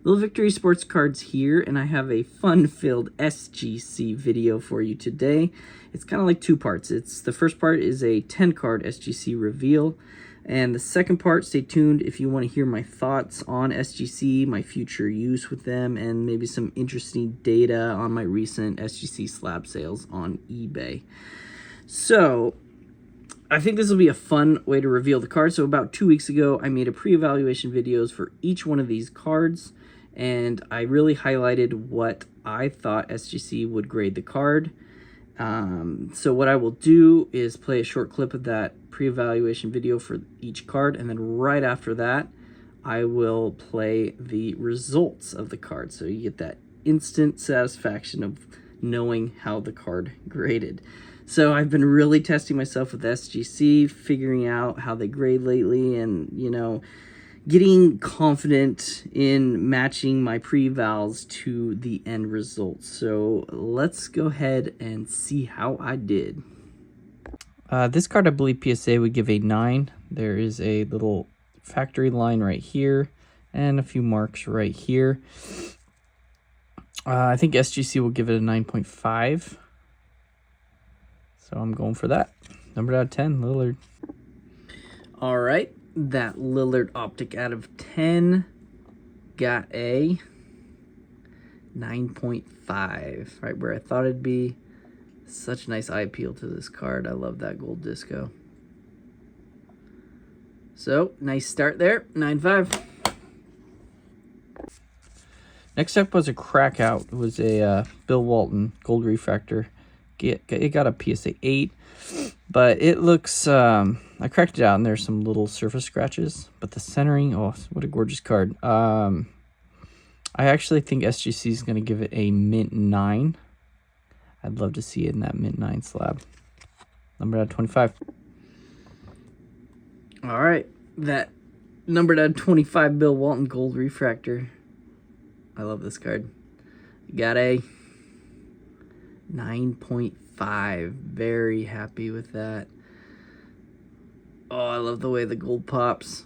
Little Victory Sports Cards here, and I have a fun-filled SGC video for you today. It's kind of like two parts. The first part is a 10-card SGC reveal, and the second part, stay tuned if you want to hear my thoughts on SGC, my future use with them, and maybe some interesting data on my recent SGC slab sales on eBay. So, I think this will be a fun way to reveal the cards. So about 2 weeks ago, I made a pre-evaluation videos for each one of these cards, and I really highlighted what I thought SGC would grade the card. So what I will do is play a short clip of that pre-evaluation video for each card, and then right after that, I will play the results of the card. So you get that instant satisfaction of knowing how the card graded. So I've been really testing myself with SGC, figuring out how they grade lately, and, you know, getting confident in matching my pre-vals to the end results. So let's go ahead and see how I did. This card, I believe PSA would give a 9. There is a little factory line right here and a few marks right here. I think SGC will give it a 9.5. So I'm going for that. Number out of 10, Lillard. All right, that Lillard optic out of 10 got a 9.5, right where I thought it'd be. Such nice eye appeal to this card. I love that gold disco. So, nice start there, 9.5. Next up was a crack out. It was a Bill Walton gold refractor. It got a PSA 8, but it looks, I cracked it out and there's some little surface scratches, but the centering, oh, what a gorgeous card. I actually think SGC is going to give it a mint 9. I'd love to see it in that mint 9 slab. Numbered out of 25. All right, that numbered out of 25 Bill Walton gold refractor. I love this card. Got a 9.5. Very happy with that. Oh, I love the way the gold pops.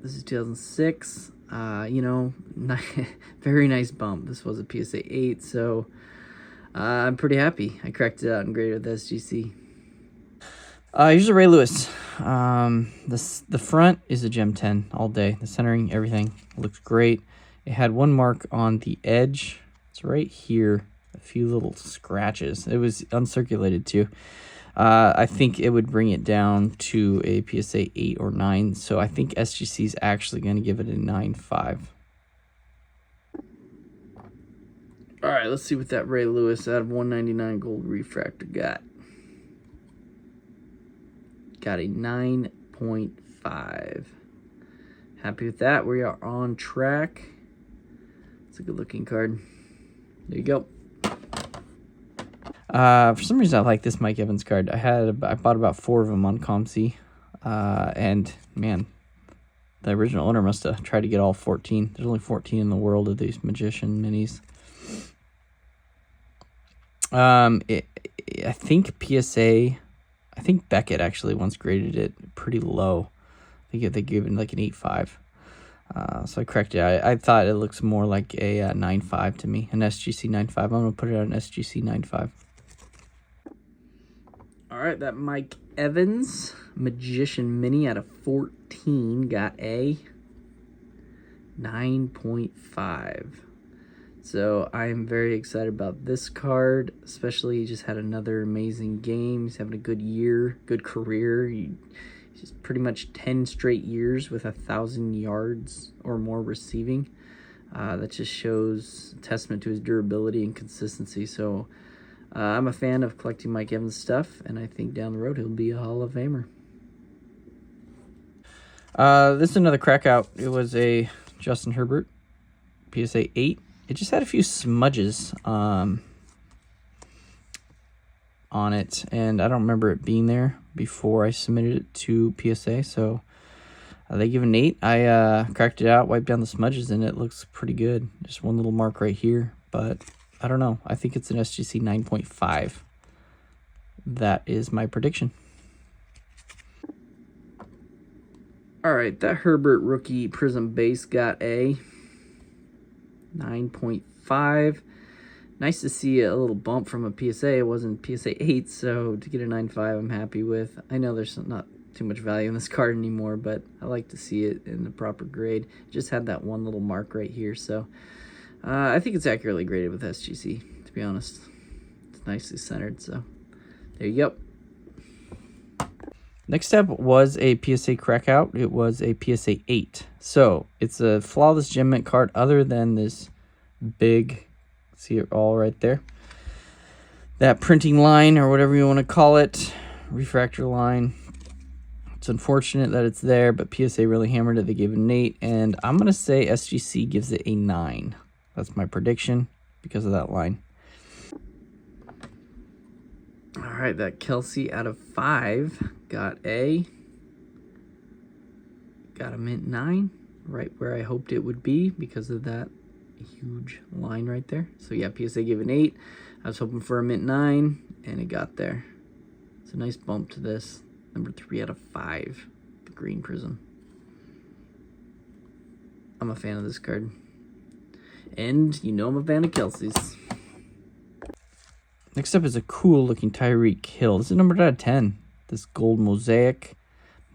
This is 2006. You know, very nice bump. This was a PSA 8, so I'm pretty happy. I cracked it out and graded with SGC. Here's a Ray Lewis. The front is a Gem 10 all day. The centering, everything looks great. It had one mark on the edge. It's right here. A few little scratches. It was uncirculated too. I think it would bring it down to a PSA 8 or 9. So I think SGC is actually going to give it a 9.5. All right, let's see what that Ray Lewis out of 199 gold refractor got. Got a 9.5. Happy with that. We are on track. It's a good looking card. There you go. For some reason, I like this Mike Evans card. I bought about 4 of them on ComC, and man, the original owner must have tried to get all 14. There's only 14 in the world of these Magician minis. I think PSA, I think Beckett actually once graded it pretty low. I think they gave it like an 8.5. So I corrected it. I thought it looks more like a 9.5 to me, an SGC 9.5. I'm going to put it on an SGC 9.5. All right, that Mike Evans Magician Mini out of 14 got a 9.5. So I am very excited about this card, especially he just had another amazing game. He's having a good year, good career. He's pretty much 10 straight years with 1,000 yards or more receiving. That just shows a testament to his durability and consistency. So I'm a fan of collecting Mike Evans stuff, and I think down the road he'll be a Hall of Famer. This is another crack out. It was a Justin Herbert PSA 8. It just had a few smudges on it, and I don't remember it being there before I submitted it to PSA, so they give an 8. I cracked it out, wiped down the smudges, and it looks pretty good. Just one little mark right here, but I don't know. I think it's an SGC 9.5. That is my prediction. All right, that Herbert rookie Prism base got a 9.5. Nice to see a little bump from a PSA. It wasn't PSA 8, so to get a 9.5 I'm happy with. I know there's not too much value in this card anymore, but I like to see it in the proper grade. It just had that one little mark right here, so I think it's accurately graded with SGC, to be honest. It's nicely centered, so there you go. Next up was a PSA crackout. It was a PSA 8. So it's a flawless gem mint card other than this big, see it all right there, that printing line or whatever you want to call it, refractor line. It's unfortunate that it's there, but PSA really hammered it. They gave it an 8, and I'm going to say SGC gives it a 9. That's my prediction because of that line. All right, that Kelsey out of 5 got a mint 9, right where I hoped it would be because of that huge line right there. So yeah, PSA gave it an 8. I was hoping for a mint 9, and it got there. It's a nice bump to this. Number 3 out of 5, the green prism. I'm a fan of this card. And you know I'm a fan of Kelsey's. Next up is a cool looking Tyreek Hill. This is numbered out of 10. This gold mosaic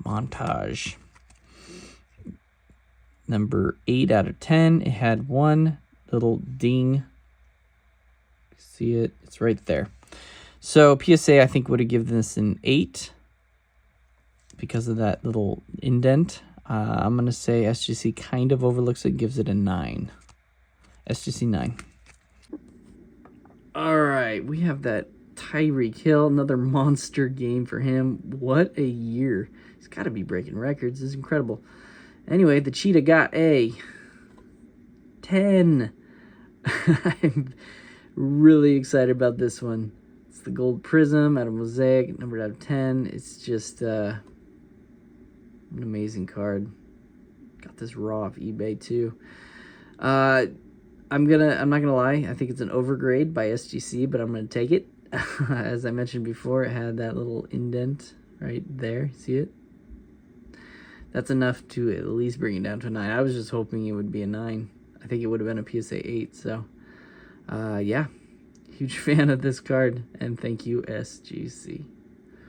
montage. Number 8 out of 10. It had one little ding. See it? It's right there. So PSA I think would have given this an 8 because of that little indent. I'm going to say SGC kind of overlooks it, gives it a 9. SGC 9. All right, we have that Tyreek Hill, another monster game for him. What a year. He's got to be breaking records. This is incredible. Anyway, the Cheetah got a 10. I'm really excited about this one. It's the gold prism out of mosaic, numbered out of 10. It's just an amazing card. Got this raw off eBay too. I'm not gonna lie, I think it's an overgrade by SGC, but I'm gonna take it. As I mentioned before, it had that little indent right there. See it? That's enough to at least bring it down to a 9. I was just hoping it would be a 9. I think it would have been a PSA 8. So, yeah, huge fan of this card, and thank you, SGC.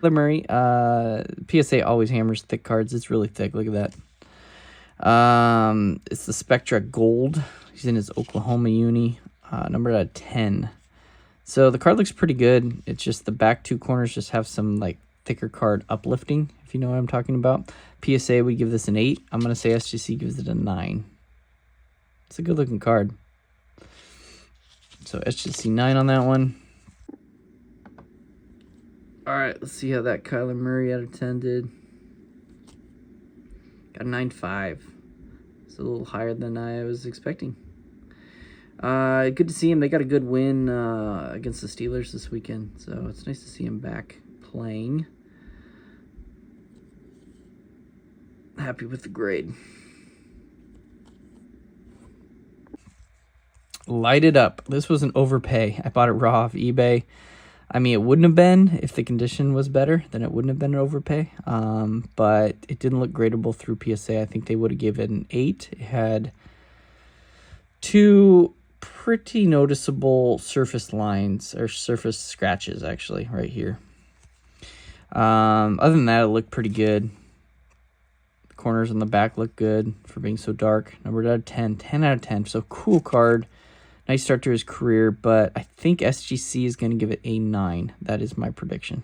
Murray, PSA always hammers thick cards. It's really thick. Look at that. It's the Spectra Gold. He's in his Oklahoma uni, numbered out of 10. So the card looks pretty good. It's just the back 2 corners just have some like thicker card uplifting, if you know what I'm talking about. PSA would give this an 8. I'm going to say SGC gives it a 9. It's a good looking card. So SGC 9 on that one. All right, let's see how that Kyler Murray out of 10 did. Got a 9.5. It's a little higher than I was expecting. Good to see him. They got a good win against the Steelers this weekend, so it's nice to see him back playing. Happy with the grade. Light it up. This was an overpay. I bought it raw off eBay. I mean, it wouldn't have been if the condition was better, then it wouldn't have been an overpay. But it didn't look gradable through PSA. I think they would have given it an 8. It had 2 pretty noticeable surface lines, or surface scratches, actually, right here. Other than that, it looked pretty good. The corners on the back look good for being so dark. Numbered out of 10. 10 out of 10. So cool card. Nice start to his career, but I think SGC is going to give it a 9. That is my prediction.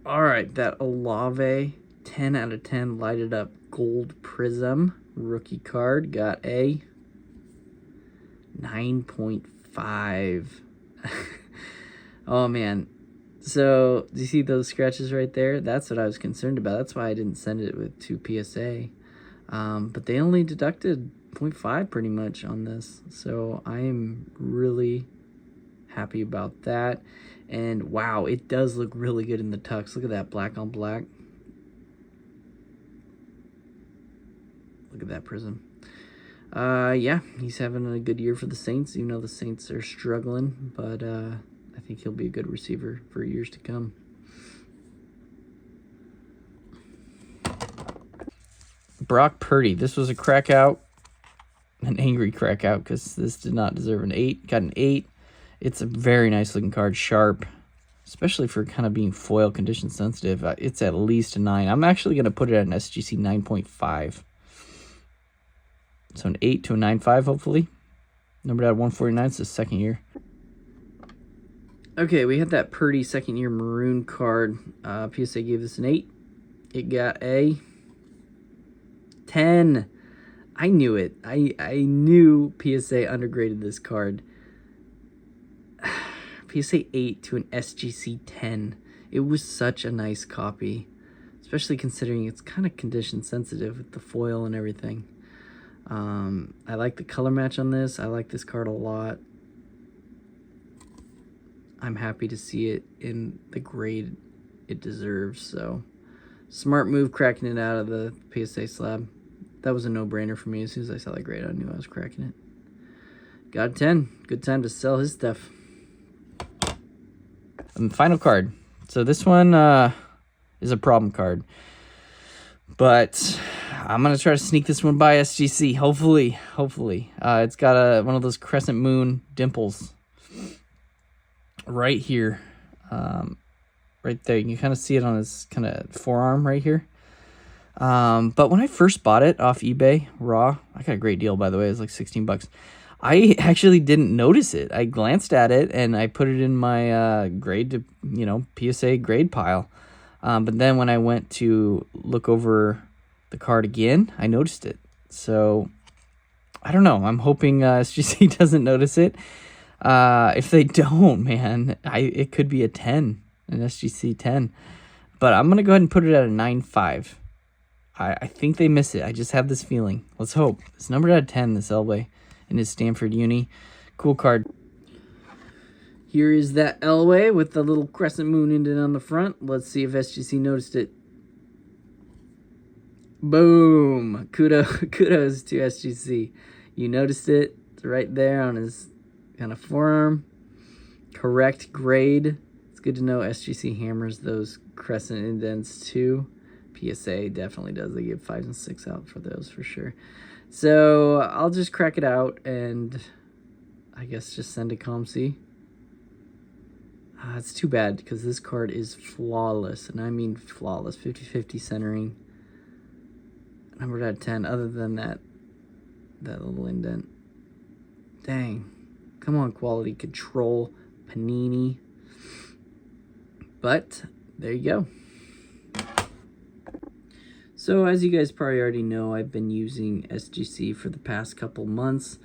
All right, that Olave 10 out of 10 lighted up gold prism rookie card got a 9.5. Oh, man. So, do you see those scratches right there? That's what I was concerned about. That's why I didn't send it with 2 PSA. But they only deducted 0.5 pretty much on this. So I am really happy about that. And wow, it does look really good in the tux. Look at that black on black. Look at that prism. Yeah, he's having a good year for the Saints, even though the Saints are struggling. But I think he'll be a good receiver for years to come. Brock Purdy. This was a crack out, an angry crack out, because this did not deserve an 8. Got an 8. It's a very nice looking card, sharp, especially for kind of being foil condition sensitive. It's at least a 9. I'm actually going to put it at an SGC 9.5. So an 8 to a 9.5, hopefully. Numbered out 149. It's the second year. Okay, we had that Purdy second year maroon card. PSA gave this an 8. It got a 10. I knew it. I knew PSA undergraded this card. PSA 8 to an SGC 10. It was such a nice copy, especially considering it's kind of condition sensitive with the foil and everything. I like the color match on this. I like this card a lot. I'm happy to see it in the grade it deserves. So, smart move cracking it out of the PSA slab. That was a no-brainer for me. As soon as I saw that grade, I knew I was cracking it. Got a 10. Good time to sell his stuff. And final card. So this one is a problem card. But I'm going to try to sneak this one by SGC. Hopefully. It's got one of those crescent moon dimples right here. Right there. You can kind of see it on his kind of forearm right here. But when I first bought it off eBay, raw, I got a great deal, by the way. It was like 16 bucks. I actually didn't notice it. I glanced at it and I put it in my grade to, PSA grade pile. But then when I went to look over the card again, I noticed it. So I don't know. I'm hoping SGC doesn't notice it. If they don't, man, it could be a 10, an SGC 10. But I'm going to go ahead and put it at a 9.5. I think they miss it. I just have this feeling. Let's hope. It's numbered at 10, this Elway, in his Stanford uni. Cool card. Here is that Elway with the little crescent moon indent on the front. Let's see if SGC noticed it. Boom. Kudos to SGC. You noticed it. It's right there on his kind of forearm. Correct grade. It's good to know SGC hammers those crescent indents too. PSA definitely does. They give 5s and 6 out for those for sure. So I'll just crack it out and I guess just send a ComC. It's too bad because this card is flawless, and I mean flawless. 50-50 centering. Numbered at 10. Other than that little indent. Dang. Come on, quality control. Panini. But there you go. So as you guys probably already know, I've been using SGC for the past couple months.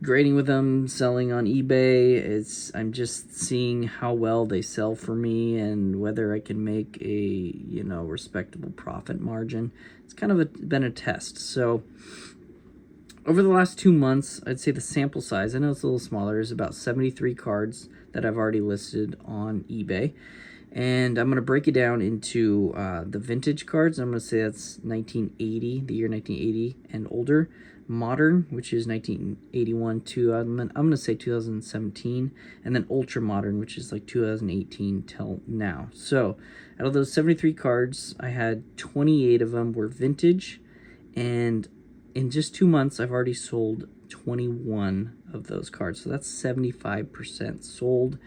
Grading with them, selling on eBay. I'm just seeing how well they sell for me and whether I can make a, respectable profit margin. It's kind of been a test. So over the last 2 months, I'd say the sample size, I know it's a little smaller, is about 73 cards that I've already listed on eBay. And I'm going to break it down into the vintage cards. I'm going to say that's 1980, the year 1980 and older. Modern, which is 1981 to, I'm going to say 2017. And then ultra modern, which is like 2018 till now. So out of those 73 cards, I had 28 of them were vintage. And in just 2 months, I've already sold 21 of those cards. So that's 75% sold.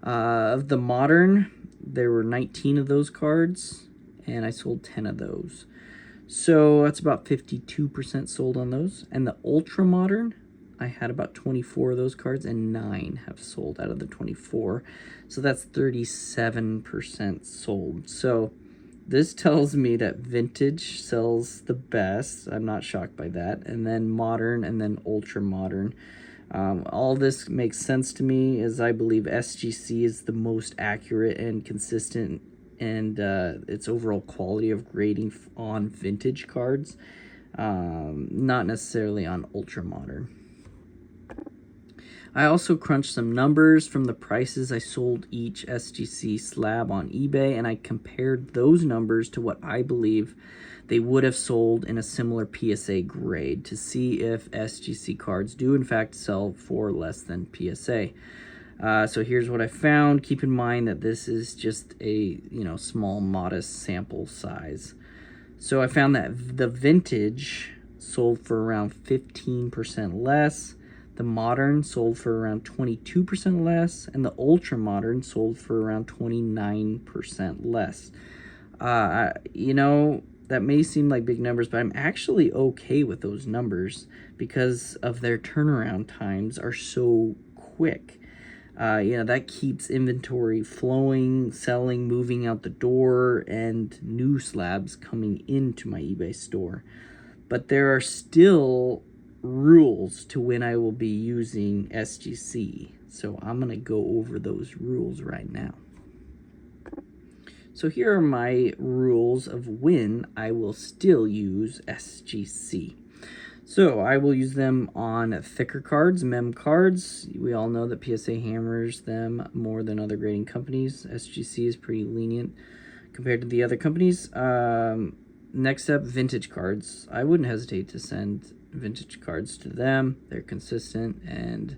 Of the modern, there were 19 of those cards, and I sold 10 of those. So that's about 52% sold on those. And the ultra modern, I had about 24 of those cards, and 9 have sold out of the 24. So that's 37% sold. So this tells me that vintage sells the best. I'm not shocked by that. And then modern, and then ultra modern. All this makes sense to me, as I believe SGC is the most accurate and consistent, and its overall quality of grading on vintage cards, not necessarily on ultra modern. I also crunched some numbers from the prices I sold each SGC slab on eBay, and I compared those numbers to what I believe they would have sold in a similar PSA grade to see if SGC cards do in fact sell for less than PSA. So here's what I found. Keep in mind that this is just a small modest sample size. So I found that the vintage sold for around 15% less, the modern sold for around 22% less, and the ultra modern sold for around 29% less. You know, that may seem like big numbers, but I'm actually okay with those numbers because of their turnaround times are so quick. You know, that keeps inventory flowing, selling, moving out the door, and new slabs coming into my eBay store. But there are still rules to when I will be using SGC. So I'm going to go over those rules right now. So here are my rules of when I will still use SGC. So I will use them on thicker cards, mem cards. We all know that PSA hammers them more than other grading companies. SGC is pretty lenient compared to the other companies. Next up, vintage cards. I wouldn't hesitate to send vintage cards to them. They're consistent, and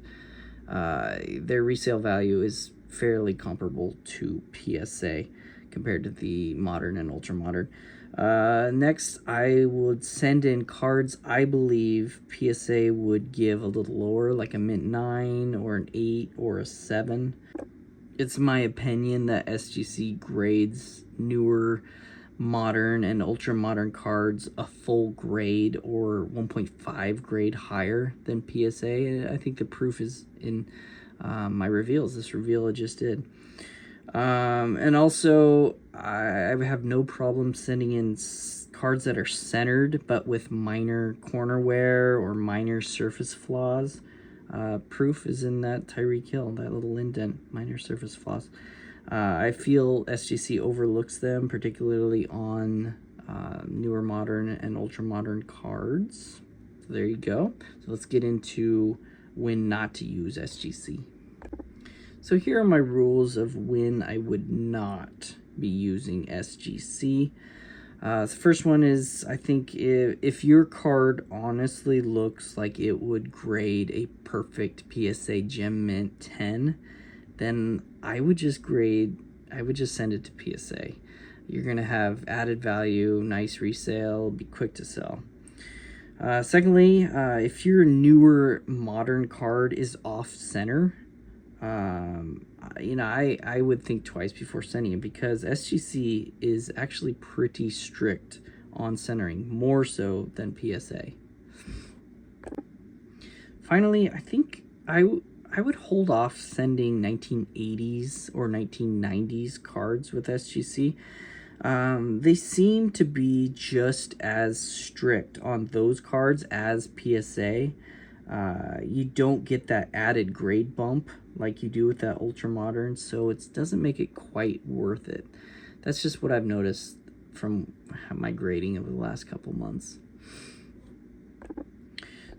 their resale value is fairly comparable to PSA compared to the modern and ultra modern. Next, I would send in cards I believe PSA would give a little lower, like a mint 9 or an 8 or a 7. It's my opinion that SGC grades newer modern and ultra modern cards a full grade or 1.5 grade higher than PSA. I think the proof is in my reveals, this reveal I just did. And also, I have no problem sending in cards that are centered but with minor corner wear or minor surface flaws. Proof is in that Tyreek Hill, that little indent, minor surface flaws. I feel SGC overlooks them, particularly on newer modern and ultra modern cards. So there you go. So let's get into when not to use SGC. So here are my rules of when I would not be using SGC. The first one is, I think if your card honestly looks like it would grade a perfect PSA Gem Mint 10, then I would just send it to PSA. You're going to have added value, nice resale, be quick to sell. Secondly, if your newer modern card is off center, you know, I would think twice before sending it, because SGC is actually pretty strict on centering, more so than PSA. Finally, I think I would hold off sending 1980s or 1990s cards with SGC. They seem to be just as strict on those cards as PSA. You don't get that added grade bump like you do with that ultra modern, so it doesn't make it quite worth it. That's just what I've noticed from my grading over the last couple months.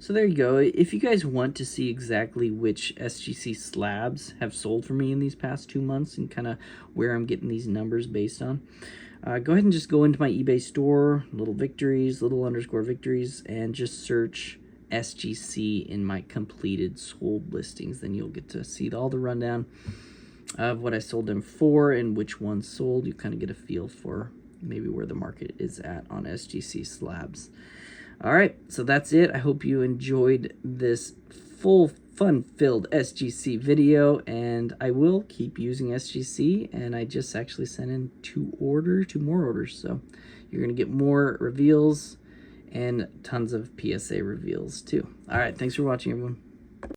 So there you go. If you guys want to see exactly which SGC slabs have sold for me in these past 2 months and kind of where I'm getting these numbers based on, go ahead and just go into my eBay store, little underscore victories, and just search SGC in my completed sold listings. Then you'll get to see all the rundown of what I sold them for and which ones sold. You kind of get a feel for maybe where the market is at on SGC slabs. All right, so that's it. I hope you enjoyed this full fun-filled SGC video, and I will keep using SGC, and I just actually sent in 2 more orders, so you're gonna get more reveals and tons of PSA reveals too. All right, thanks for watching, everyone.